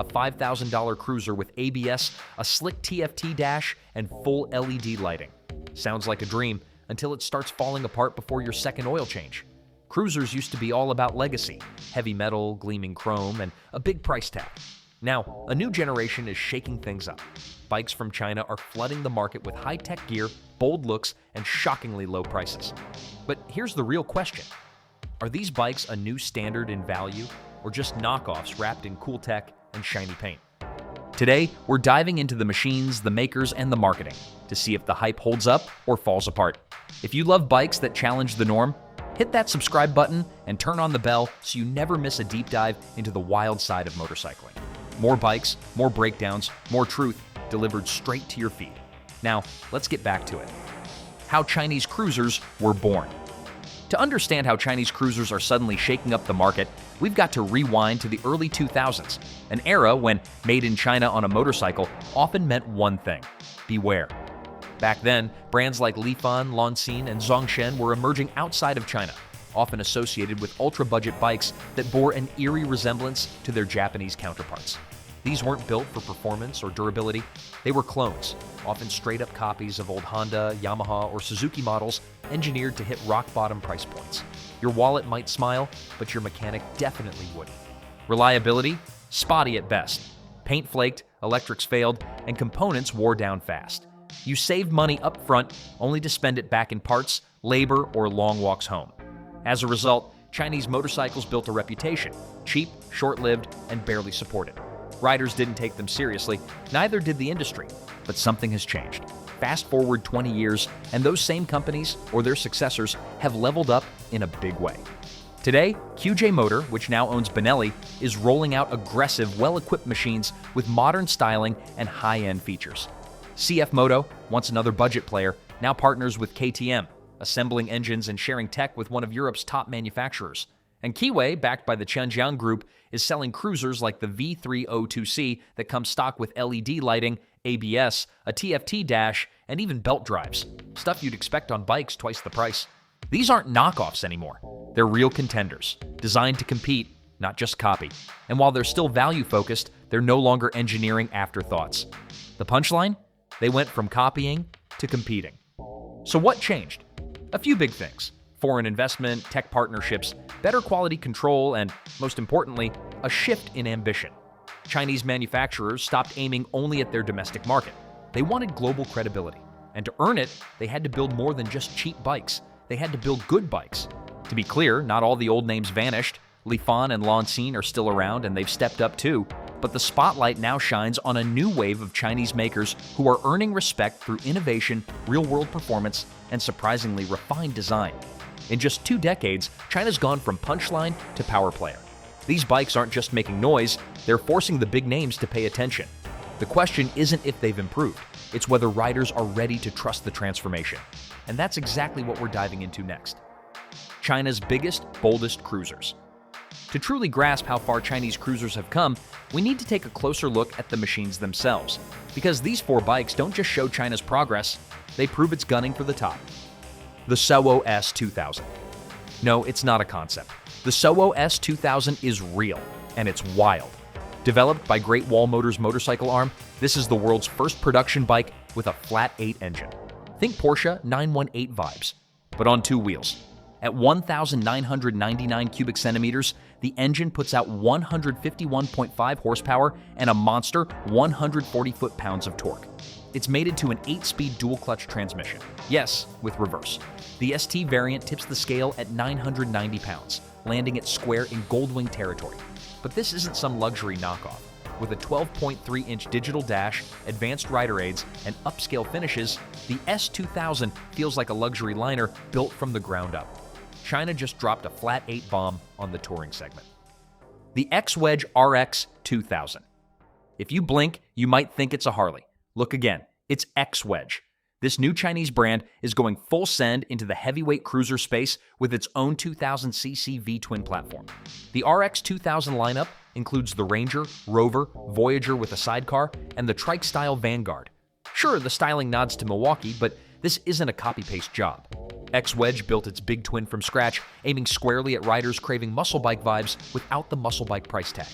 a $5,000 cruiser with ABS, a slick TFT dash, and full LED lighting. Sounds like a dream until it starts falling apart before your second oil change. Cruisers used to be all about legacy, heavy metal, gleaming chrome, and a big price tag. Now, a new generation is shaking things up. Bikes from China are flooding the market with high-tech gear, bold looks, and shockingly low prices. But here's the real question. Are these bikes a new standard in value, or just knockoffs wrapped in cool tech and shiny paint? Today, we're diving into the machines, the makers, and the marketing to see if the hype holds up or falls apart. If you love bikes that challenge the norm, hit that subscribe button and turn on the bell so you never miss a deep dive into the wild side of motorcycling. More bikes, more breakdowns, more truth delivered straight to your feed. Now, let's get back to it. How Chinese cruisers were born. To understand how Chinese cruisers are suddenly shaking up the market, we've got to rewind to the early 2000s, an era when made in China on a motorcycle often meant one thing: beware. Back then, brands like Lifan, Lanxin, and Zongshen were emerging outside of China, often associated with ultra-budget bikes that bore an eerie resemblance to their Japanese counterparts. These weren't built for performance or durability. They were clones, often straight-up copies of old Honda, Yamaha, or Suzuki models engineered to hit rock-bottom price points. Your wallet might smile, but your mechanic definitely wouldn't. Reliability? Spotty at best. Paint flaked, electrics failed, and components wore down fast. You saved money up front, only to spend it back in parts, labor, or long walks home. As a result, Chinese motorcycles built a reputation: cheap, short-lived, and barely supported. Riders didn't take them seriously, neither did the industry. But something has changed. Fast forward 20 years, and those same companies, or their successors, have leveled up in a big way. Today, QJ Motor, which now owns Benelli, is rolling out aggressive, well-equipped machines with modern styling and high-end features. CF Moto, once another budget player, now partners with KTM, assembling engines and sharing tech with one of Europe's top manufacturers. And Keeway, backed by the Zhenjiang Group, is selling cruisers like the V302C that come stock with LED lighting, ABS, a TFT dash, and even belt drives. Stuff you'd expect on bikes twice the price. These aren't knockoffs anymore. They're real contenders, designed to compete, not just copy. And while they're still value-focused, they're no longer engineering afterthoughts. The punchline? They went from copying to competing. So what changed? A few big things. Foreign investment, tech partnerships, better quality control, and, most importantly, a shift in ambition. Chinese manufacturers stopped aiming only at their domestic market. They wanted global credibility. And to earn it, they had to build more than just cheap bikes. They had to build good bikes. To be clear, not all the old names vanished. Lifan and Lanxin are still around, and they've stepped up too. But the spotlight now shines on a new wave of Chinese makers who are earning respect through innovation, real-world performance, and surprisingly refined design. In just 2 decades, China's gone from punchline to power player. These bikes aren't just making noise, they're forcing the big names to pay attention. The question isn't if they've improved, it's whether riders are ready to trust the transformation. And that's exactly what we're diving into next. China's biggest, boldest cruisers. To truly grasp how far Chinese cruisers have come, we need to take a closer look at the machines themselves. Because these 4 bikes don't just show China's progress, they prove it's gunning for the top. The Souo S2000. No, it's not a concept. The Souo S2000 is real, and it's wild. Developed by Great Wall Motors motorcycle arm, this is the world's first production bike with a flat 8 engine. Think Porsche 918 vibes, but on 2 wheels. At 1,999 cubic centimeters, the engine puts out 151.5 horsepower and a monster 140 foot-pounds of torque. It's mated to an 8-speed dual-clutch transmission. Yes, with reverse. The ST variant tips the scale at 990 pounds, landing it square in Goldwing territory. But this isn't some luxury knockoff. With a 12.3-inch digital dash, advanced rider aids, and upscale finishes, the S2000 feels like a luxury liner built from the ground up. China just dropped a flat 8 bomb on the touring segment. The X-Wedge RX 2000. If you blink, you might think it's a Harley. Look again, it's X-Wedge. This new Chinese brand is going full send into the heavyweight cruiser space with its own 2000cc V-twin platform. The RX 2000 lineup includes the Ranger, Rover, Voyager with a sidecar, and the trike-style Vanguard. Sure, the styling nods to Milwaukee, but this isn't a copy-paste job. X-Wedge built its big twin from scratch, aiming squarely at riders craving muscle bike vibes without the muscle bike price tag.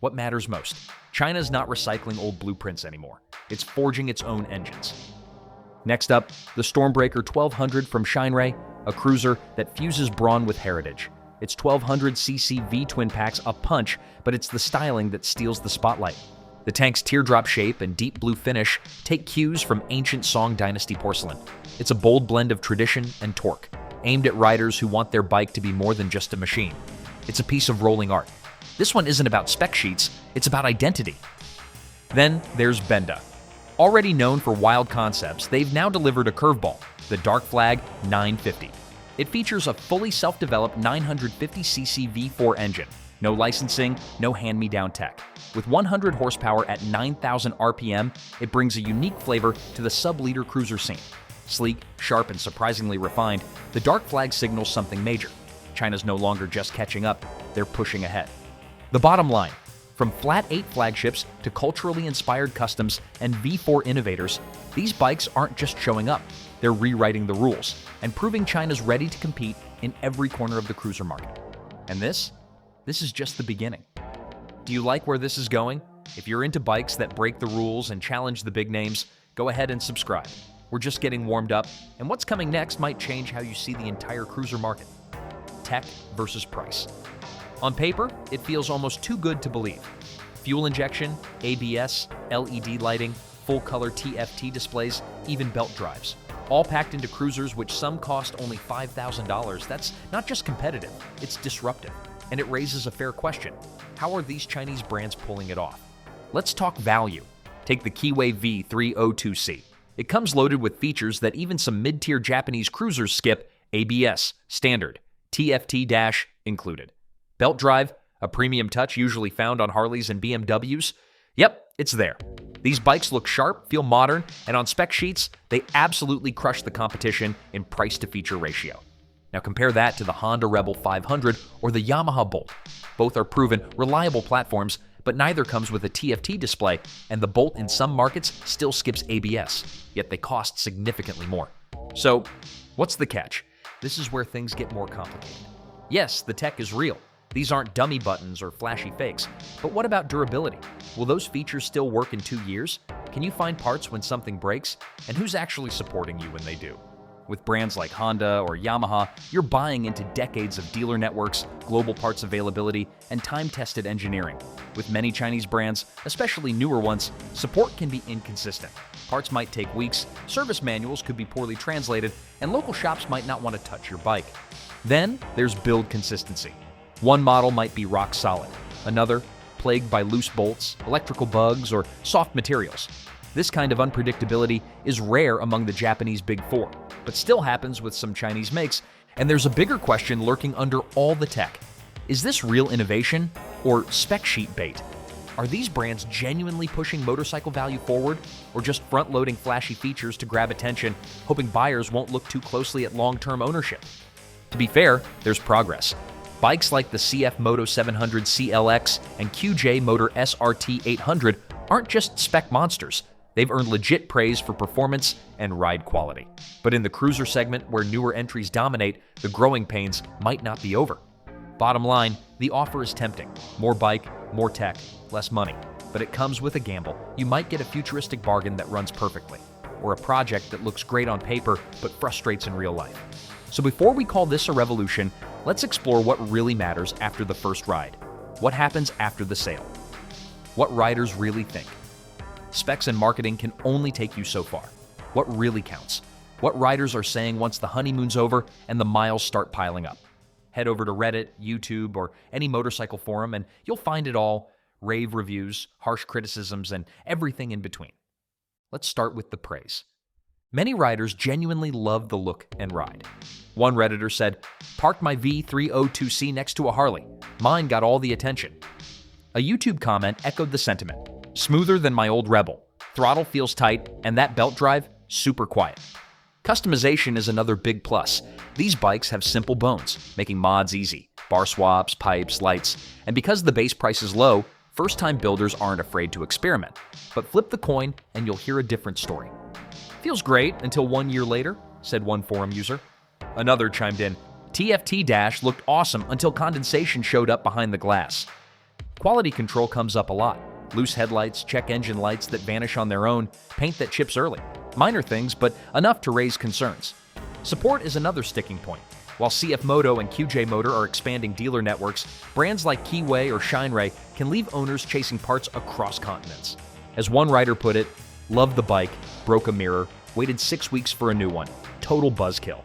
What matters most? China's not recycling old blueprints anymore. It's forging its own engines. Next up, the Stormbreaker 1200 from Shinrei, a cruiser that fuses brawn with heritage. Its 1200cc V-twin packs a punch, but it's the styling that steals the spotlight. The tank's teardrop shape and deep blue finish take cues from ancient Song Dynasty porcelain. It's a bold blend of tradition and torque, aimed at riders who want their bike to be more than just a machine. It's a piece of rolling art. This one isn't about spec sheets, it's about identity. Then there's Benda. Already known for wild concepts, they've now delivered a curveball, the Dark Flag 950. It features a fully self-developed 950cc V4 engine. No licensing, no hand-me-down tech. With 100 horsepower at 9,000 RPM, it brings a unique flavor to the sub-liter cruiser scene. Sleek, sharp, and surprisingly refined, the Dark Flag signals something major. China's no longer just catching up, they're pushing ahead. The bottom line, from flat 8 flagships to culturally inspired customs and V4 innovators, these bikes aren't just showing up, they're rewriting the rules and proving China's ready to compete in every corner of the cruiser market. And this is just the beginning. Do you like where this is going? If you're into bikes that break the rules and challenge the big names, go ahead and subscribe. We're just getting warmed up, and what's coming next might change how you see the entire cruiser market. Tech versus price. On paper, it feels almost too good to believe. Fuel injection, ABS, LED lighting, full-color TFT displays, even belt drives. All packed into cruisers which some cost only $5,000. That's not just competitive, it's disruptive. And it raises a fair question. How are these Chinese brands pulling it off? Let's talk value. Take the Keeway V302C. It comes loaded with features that even some mid-tier Japanese cruisers skip: ABS, standard, TFT dash included. Belt drive, a premium touch usually found on Harleys and BMWs. Yep, it's there. These bikes look sharp, feel modern, and on spec sheets, they absolutely crush the competition in price-to-feature ratio. Now compare that to the Honda Rebel 500 or the Yamaha Bolt. Both are proven, reliable platforms, but neither comes with a TFT display, and the Bolt in some markets still skips ABS, yet they cost significantly more. So, what's the catch? This is where things get more complicated. Yes, the tech is real. These aren't dummy buttons or flashy fakes. But what about durability? Will those features still work in 2 years? Can you find parts when something breaks? And who's actually supporting you when they do? With brands like Honda or Yamaha, you're buying into decades of dealer networks, global parts availability, and time-tested engineering. With many Chinese brands, especially newer ones, support can be inconsistent. Parts might take weeks, service manuals could be poorly translated, and local shops might not want to touch your bike. Then there's build consistency. One model might be rock solid, another plagued by loose bolts, electrical bugs, or soft materials. This kind of unpredictability is rare among the Japanese Big Four, but still happens with some Chinese makes, and there's a bigger question lurking under all the tech. Is this real innovation or spec sheet bait? Are these brands genuinely pushing motorcycle value forward, or just front-loading flashy features to grab attention, hoping buyers won't look too closely at long-term ownership? To be fair, there's progress. Bikes like the CF Moto 700 CLX and QJ Motor SRT 800 aren't just spec monsters. They've earned legit praise for performance and ride quality. But in the cruiser segment, where newer entries dominate, the growing pains might not be over. Bottom line, the offer is tempting. More bike, more tech, less money. But it comes with a gamble. You might get a futuristic bargain that runs perfectly, or a project that looks great on paper but frustrates in real life. So before we call this a revolution, let's explore what really matters after the first ride. What happens after the sale? What riders really think? Specs and marketing can only take you so far. What really counts? What riders are saying once the honeymoon's over and the miles start piling up? Head over to Reddit, YouTube, or any motorcycle forum and you'll find it all: rave reviews, harsh criticisms, and everything in between. Let's start with the praise. Many riders genuinely love the look and ride. One Redditor said, "Parked my V302C next to a Harley. Mine got all the attention." A YouTube comment echoed the sentiment. "Smoother than my old Rebel. Throttle feels tight, and that belt drive, super quiet." Customization is another big plus. These bikes have simple bones, making mods easy. Bar swaps, pipes, lights. And because the base price is low, first-time builders aren't afraid to experiment. But flip the coin and you'll hear a different story. "Feels great until 1 year later," said one forum user. Another chimed in, "TFT dash looked awesome until condensation showed up behind the glass." Quality control comes up a lot. Loose headlights, check engine lights that vanish on their own, paint that chips early. Minor things, but enough to raise concerns. Support is another sticking point. While CF Moto and QJ Motor are expanding dealer networks, brands like Keeway or Shineray can leave owners chasing parts across continents. As one rider put it, loved the bike, broke a mirror, waited 6 weeks for a new one. Total buzzkill.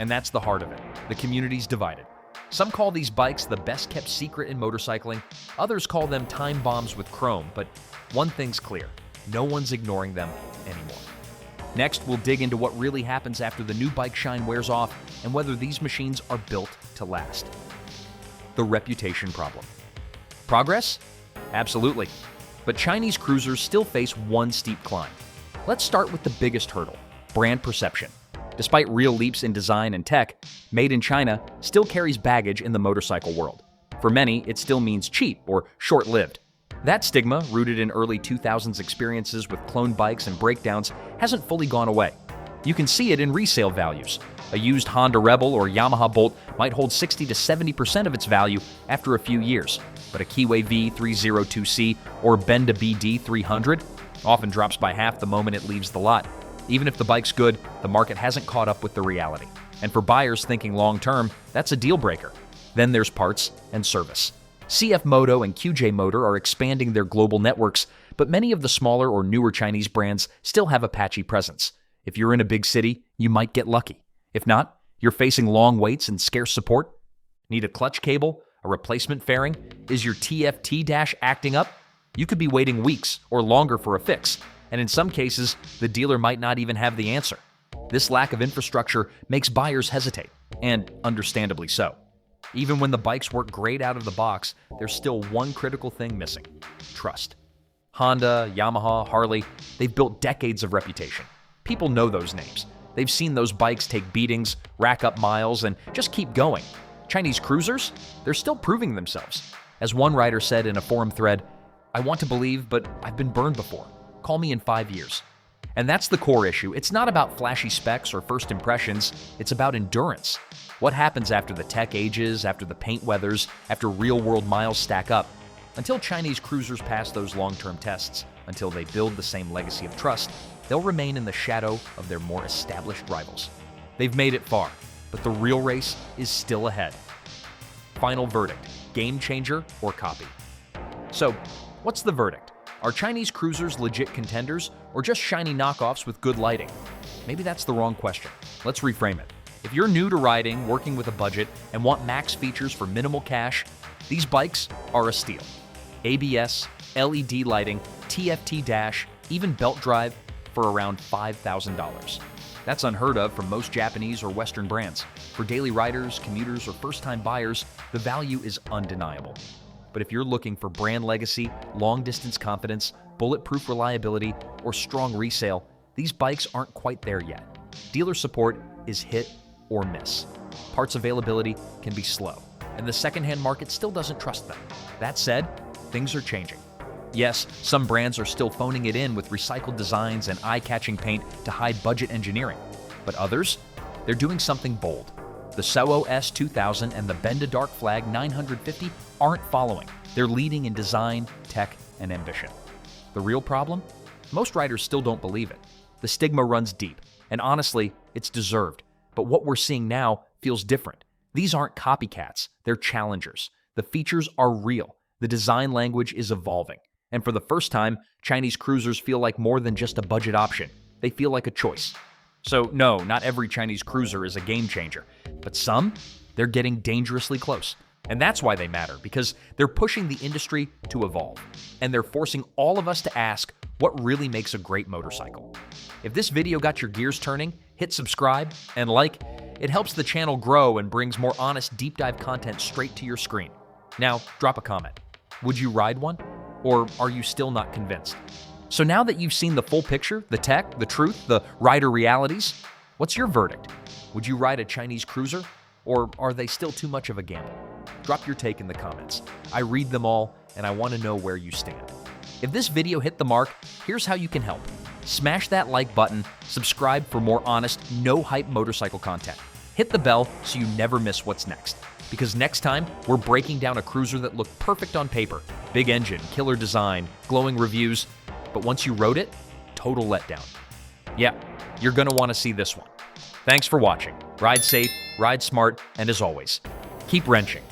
And that's the heart of it. The community's divided. Some call these bikes the best-kept secret in motorcycling. Others call them time bombs with chrome, but one thing's clear. No one's ignoring them anymore. Next, we'll dig into what really happens after the new bike shine wears off and whether these machines are built to last. The reputation problem. Progress? Absolutely. But Chinese cruisers still face one steep climb. Let's start with the biggest hurdle, brand perception. Despite real leaps in design and tech, made in China still carries baggage in the motorcycle world. For many, it still means cheap or short-lived. That stigma, rooted in early 2000s experiences with cloned bikes and breakdowns, hasn't fully gone away. You can see it in resale values. A used Honda Rebel or Yamaha Bolt might hold 60 to 70% of its value after a few years, but a Keeway V302C or Benda BD300 often drops by half the moment it leaves the lot. Even if the bike's good, the market hasn't caught up with the reality. And for buyers thinking long-term, that's a deal breaker. Then there's parts and service. CF Moto and QJ Motor are expanding their global networks, but many of the smaller or newer Chinese brands still have a patchy presence. If you're in a big city, you might get lucky. If not, you're facing long waits and scarce support. Need a clutch cable? A replacement fairing? Is your TFT dash acting up? You could be waiting weeks or longer for a fix. And in some cases, the dealer might not even have the answer. This lack of infrastructure makes buyers hesitate, and understandably so. Even when the bikes work great out of the box, there's still one critical thing missing: trust. Honda, Yamaha, Harley, they've built decades of reputation. People know those names. They've seen those bikes take beatings, rack up miles, and just keep going. Chinese cruisers? They're still proving themselves. As one writer said in a forum thread, "I want to believe, but I've been burned before. Call me in 5 years." And that's the core issue. It's not about flashy specs or first impressions. It's about endurance. What happens after the tech ages, after the paint weathers, after real-world miles stack up? Until Chinese cruisers pass those long-term tests, until they build the same legacy of trust, they'll remain in the shadow of their more established rivals. They've made it far, but the real race is still ahead. Final verdict: game changer or copy? So, what's the verdict? Are Chinese cruisers legit contenders or just shiny knockoffs with good lighting? Maybe that's the wrong question. Let's reframe it. If you're new to riding, working with a budget, and want max features for minimal cash, these bikes are a steal. ABS, LED lighting, TFT dash, even belt drive for around $5,000. That's unheard of from most Japanese or Western brands. For daily riders, commuters, or first-time buyers, the value is undeniable. But if you're looking for brand legacy, long-distance confidence, bulletproof reliability, or strong resale, these bikes aren't quite there yet. Dealer support is hit or miss. Parts availability can be slow, and the secondhand market still doesn't trust them. That said, things are changing. Yes, some brands are still phoning it in with recycled designs and eye-catching paint to hide budget engineering. But others? They're doing something bold. The Souo S2000 and the Benda Dark Flag 950 aren't following. They're leading in design, tech, and ambition. The real problem? Most riders still don't believe it. The stigma runs deep, and honestly, it's deserved. But what we're seeing now feels different. These aren't copycats, they're challengers. The features are real. The design language is evolving. And for the first time, Chinese cruisers feel like more than just a budget option. They feel like a choice. So no, not every Chinese cruiser is a game changer. But some, they're getting dangerously close. And that's why they matter, because they're pushing the industry to evolve. And they're forcing all of us to ask what really makes a great motorcycle. If this video got your gears turning, hit subscribe and like. It helps the channel grow and brings more honest deep dive content straight to your screen. Now, drop a comment. Would you ride one? Or are you still not convinced? So now that you've seen the full picture, the tech, the truth, the rider realities, what's your verdict? Would you ride a Chinese cruiser? Or are they still too much of a gamble? Drop your take in the comments. I read them all, and I want to know where you stand. If this video hit the mark, here's how you can help. Smash that like button, subscribe for more honest, no-hype motorcycle content. Hit the bell so you never miss what's next. because next time we're breaking down a cruiser that looked perfect on paper. Big engine, killer design, glowing reviews, but once you rode it, total letdown. Yeah, you're gonna want to see this one. Thanks for watching. Ride safe, ride smart, and as always, keep wrenching.